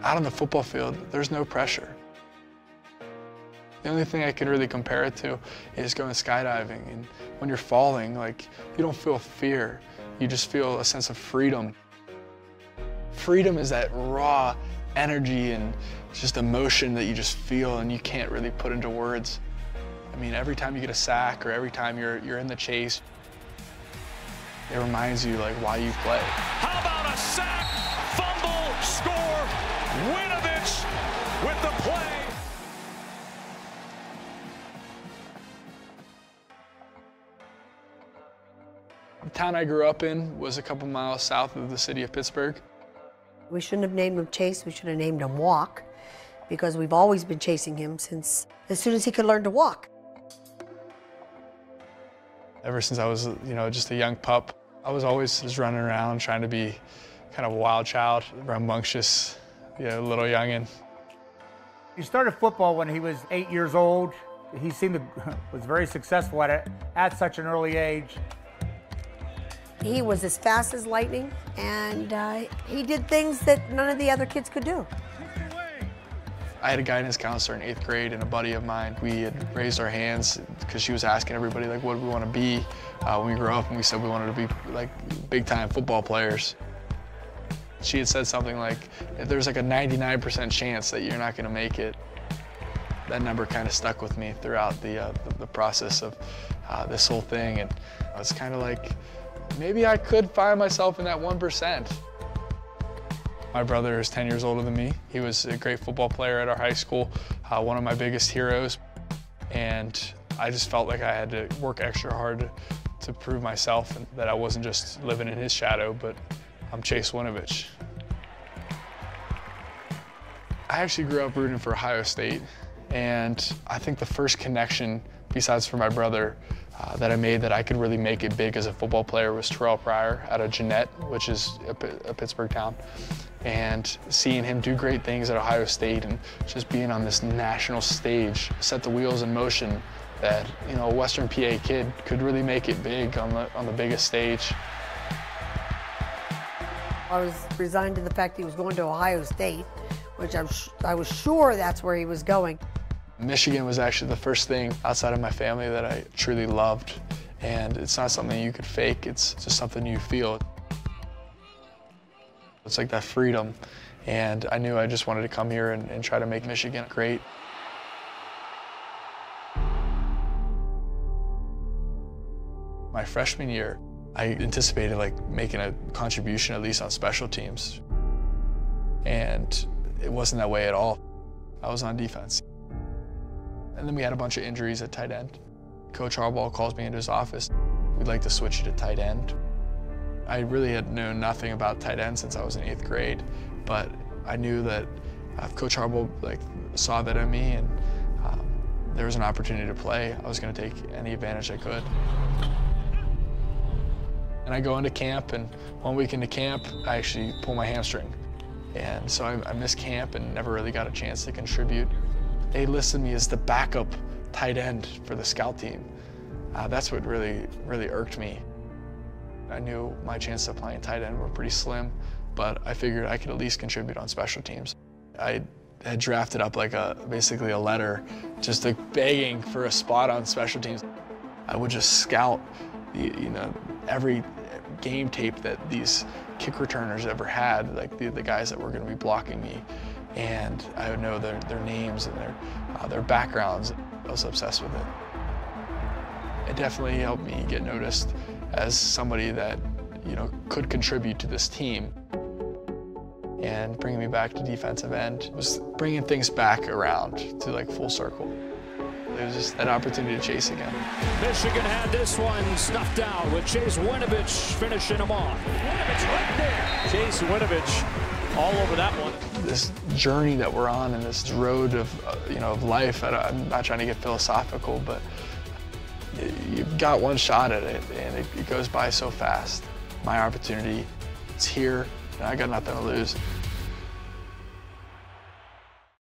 Out on the football field, there's no pressure. The only thing I can really compare it to is going skydiving. And when you're falling, like, you don't feel fear. You just feel a sense of freedom. Freedom is that raw energy and just emotion that you just feel and you can't really put into words. I mean, every time you get a sack or every time you're in the chase, it reminds you like why you play. How about a sack, fumble, score? Winovich with the play. The town I grew up in was a couple miles south of the city of Pittsburgh. We shouldn't have named him Chase, we should have named him Walk, because we've always been chasing him since as soon as he could learn to walk. Ever since I was, just a young pup, I was always just running around trying to be kind of a wild child, rambunctious, little youngin'. He started football when he was 8 years old. He was very successful at it at such an early age. He was as fast as lightning, and he did things that none of the other kids could do. I had a guidance counselor in 8th grade and a buddy of mine. We had raised our hands because she was asking everybody, like, what do we want to be when we grow up? And we said we wanted to be, like, big-time football players. She had said something like, if there's like a 99% chance that you're not going to make it, that number kind of stuck with me throughout the process of this whole thing. And I was kind of like, maybe I could find myself in that 1%. My brother is 10 years older than me. He was a great football player at our high school, one of my biggest heroes. And I just felt like I had to work extra hard to prove myself and that I wasn't just living in his shadow, but I'm Chase Winovich. I actually grew up rooting for Ohio State, and I think the first connection, besides for my brother, that I made that I could really make it big as a football player was Terrell Pryor out of Jeanette, which is a Pittsburgh town. And seeing him do great things at Ohio State and just being on this national stage set the wheels in motion that, a Western PA kid could really make it big on the biggest stage. I was resigned to the fact he was going to Ohio State, which I was sure that's where he was going. Michigan was actually the first thing outside of my family that I truly loved. And it's not something you could fake, it's just something you feel. It's like that freedom. And I knew I just wanted to come here and try to make Michigan great. My freshman year, I anticipated making a contribution at least on special teams. And it wasn't that way at all. I was on defense. And then we had a bunch of injuries at tight end. Coach Harbaugh calls me into his office. We'd like to switch you to tight end. I really had known nothing about tight end since I was in 8th grade, but I knew that if Coach Harbaugh saw that in me and there was an opportunity to play, I was going to take any advantage I could. And I go into camp, and 1 week into camp, I actually pull my hamstring. And so I missed camp and never really got a chance to contribute. They listed me as the backup tight end for the scout team. That's what really irked me. I knew my chances of playing tight end were pretty slim, but I figured I could at least contribute on special teams. I had drafted up basically a letter, just begging for a spot on special teams. I would just scout every game tape that these kick returners ever had, the guys that were going to be blocking me, and I would know their names and their backgrounds. I was obsessed with it. It definitely helped me get noticed as somebody that could contribute to this team. And bringing me back to defensive end was bringing things back around to full circle. It was just that opportunity to chase again. Michigan had this one snuffed out with Chase Winovich finishing him off. Winovich right there. Chase Winovich all over that one. This journey that we're on and this road of life, I'm not trying to get philosophical, but you've got one shot at it and it goes by so fast. My opportunity is here and I got nothing to lose.